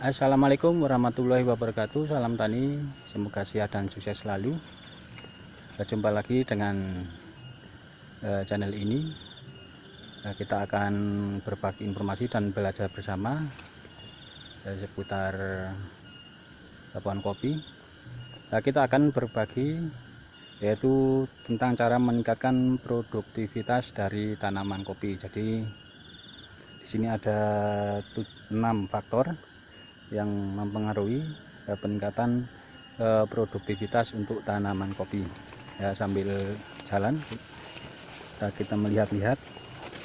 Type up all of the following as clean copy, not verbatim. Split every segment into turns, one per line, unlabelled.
Assalamualaikum warahmatullahi wabarakatuh. Salam tani, semoga sehat dan sukses selalu. Jumpa lagi dengan channel ini. Kita akan berbagi informasi dan belajar bersama seputar pohon kopi. Kita akan berbagi yaitu tentang cara meningkatkan produktivitas dari tanaman kopi. Jadi di sini ada 6 faktor yang mempengaruhi peningkatan produktivitas untuk tanaman kopi. Ya, sambil jalan kita melihat-lihat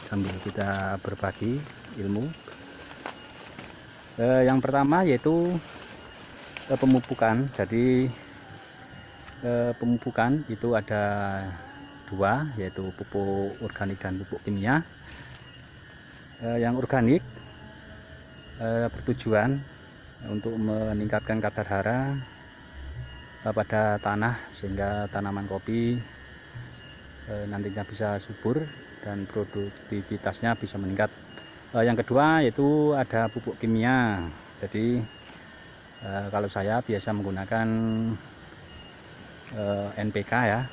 sambil kita berbagi ilmu. Yang pertama yaitu pemupukan. Jadi pemupukan itu ada dua, yaitu pupuk organik dan pupuk kimia. Yang organik bertujuan untuk meningkatkan kadar hara pada tanah sehingga tanaman kopi nantinya bisa subur dan produktivitasnya bisa meningkat. Yang kedua yaitu ada pupuk kimia. Jadi kalau saya biasa menggunakan NPK ya,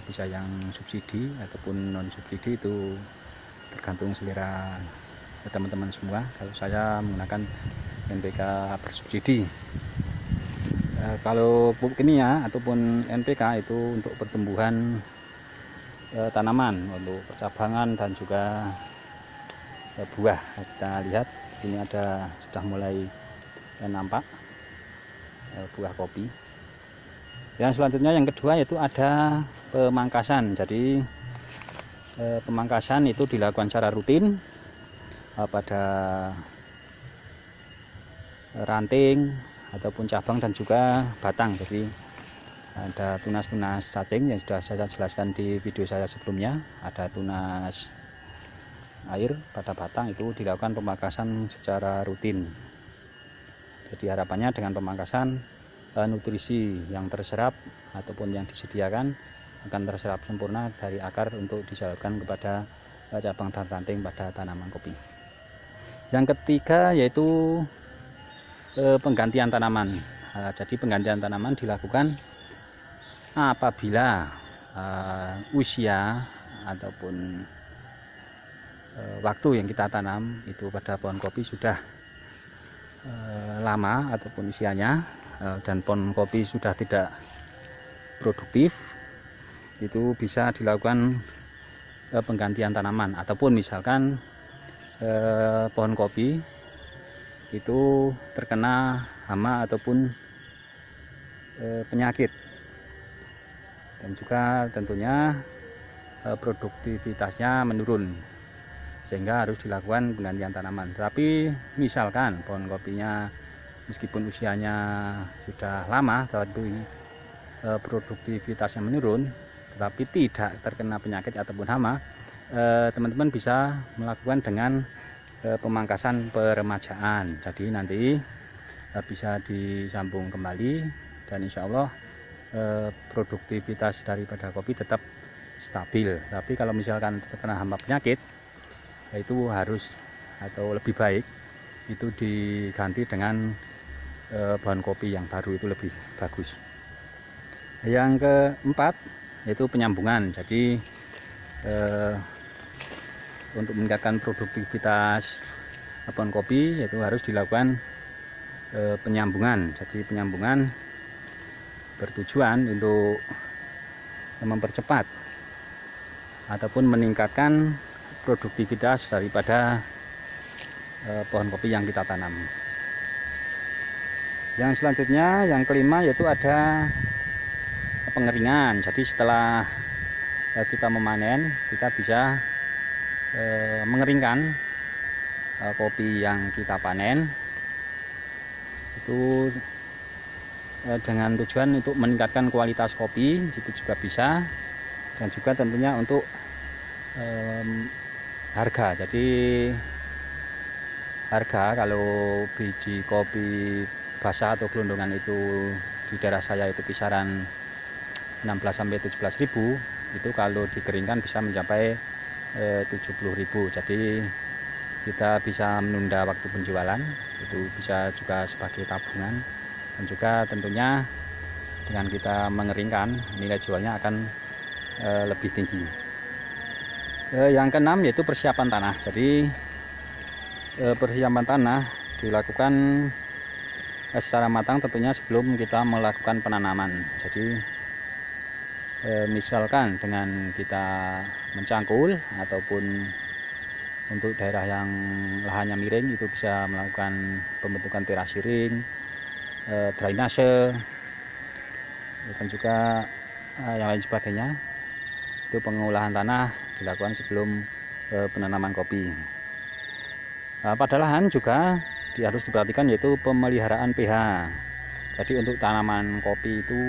bisa yang subsidi ataupun non subsidi, itu tergantung selera teman-teman semua. Kalau saya menggunakan NPK bersubsidi. Kalau pupuk kimia ataupun NPK itu untuk pertumbuhan tanaman, untuk percabangan dan juga buah. Kita lihat di sini sudah mulai nampak buah kopi. Yang selanjutnya yang kedua yaitu ada pemangkasan. Jadi pemangkasan itu dilakukan secara rutin pada ranting ataupun cabang dan juga batang. Jadi ada tunas-tunas cacing yang sudah saya jelaskan di video saya sebelumnya. Ada tunas air pada batang, itu dilakukan pemangkasan secara rutin. Jadi harapannya dengan pemangkasan nutrisi yang terserap ataupun yang disediakan akan terserap sempurna dari akar untuk disalurkan kepada cabang dan ranting pada tanaman kopi. Yang ketiga yaitu penggantian tanaman. Jadi penggantian tanaman dilakukan apabila usia ataupun waktu yang kita tanam itu pada pohon kopi sudah lama ataupun usianya dan pohon kopi sudah tidak produktif, itu bisa dilakukan penggantian tanaman. Ataupun misalkan pohon kopi itu terkena hama ataupun penyakit, dan juga tentunya produktivitasnya menurun, sehingga harus dilakukan penggantian tanaman. Tapi misalkan pohon kopinya meskipun usianya sudah lama tapi produktivitasnya menurun, tetapi tidak terkena penyakit ataupun hama, teman-teman bisa melakukan dengan pemangkasan peremajaan. Jadi nanti bisa disambung kembali dan insya Allah produktivitas daripada kopi tetap stabil. Tapi kalau misalkan terkena hama penyakit, itu harus atau lebih baik itu diganti dengan bahan kopi yang baru, itu lebih bagus. Yang keempat yaitu penyambungan. Jadi untuk meningkatkan produktivitas pohon kopi yaitu harus dilakukan penyambungan. Jadi penyambungan bertujuan untuk mempercepat ataupun meningkatkan produktivitas daripada pohon kopi yang kita tanam. Yang selanjutnya yang kelima yaitu ada pengeringan. Jadi setelah kita memanen, kita bisa mengeringkan kopi yang kita panen itu dengan tujuan untuk meningkatkan kualitas kopi, itu juga bisa, dan juga tentunya untuk harga. Jadi harga kalau biji kopi basah atau gelondongan itu di daerah saya itu kisaran 16-17 ribu, itu kalau dikeringkan bisa mencapai 70.000. Jadi kita bisa menunda waktu penjualan, itu bisa juga sebagai tabungan, dan juga tentunya dengan kita mengeringkan nilai jualnya akan lebih tinggi. Yang keenam yaitu persiapan tanah. Jadi persiapan tanah dilakukan secara matang tentunya sebelum kita melakukan penanaman. Jadi misalkan dengan kita mencangkul ataupun untuk daerah yang lahannya miring itu bisa melakukan pembentukan terasiring, drainase, dan juga yang lain sebagainya. Itu pengolahan tanah dilakukan sebelum penanaman kopi. Pada lahan juga harus diperhatikan yaitu pemeliharaan pH. Jadi untuk tanaman kopi itu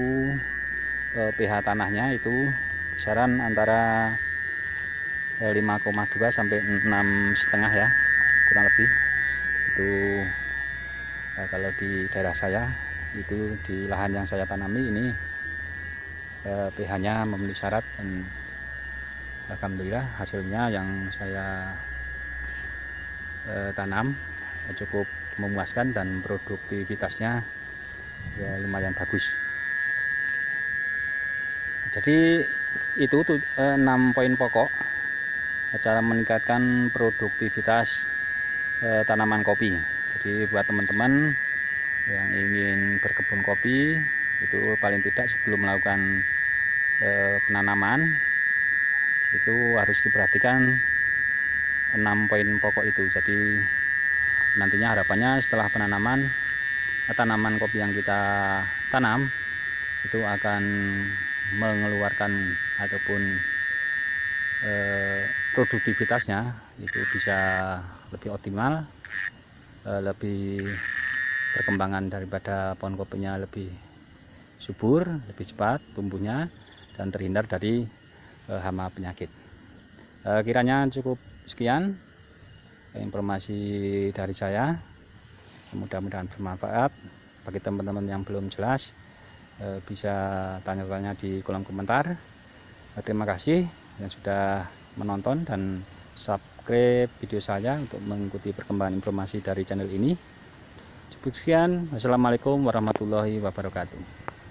pH tanahnya itu kisaran antara 5,2 sampai 6,5 ya, kurang lebih itu. Kalau di daerah saya itu di lahan yang saya tanami ini pH-nya memenuhi syarat, dan alhamdulillah hasilnya yang saya tanam cukup memuaskan dan produktivitasnya ya lumayan bagus. Jadi itu 6 poin pokok cara meningkatkan produktivitas tanaman kopi. Jadi buat teman-teman yang ingin berkebun kopi itu paling tidak sebelum melakukan penanaman itu harus diperhatikan 6 poin pokok itu. Jadi nantinya harapannya setelah penanaman tanaman kopi yang kita tanam itu akan mengeluarkan ataupun produktivitasnya itu bisa lebih optimal, lebih perkembangan daripada pohon kopinya lebih subur, lebih cepat tumbuhnya, dan terhindar dari hama penyakit. Kiranya cukup sekian informasi dari saya, mudah-mudahan bermanfaat. Bagi teman-teman yang belum jelas bisa tanya-tanya di kolom komentar. Terima kasih yang sudah menonton dan subscribe video saya untuk mengikuti perkembangan informasi dari channel ini. Cukup sekian. Wassalamualaikum warahmatullahi wabarakatuh.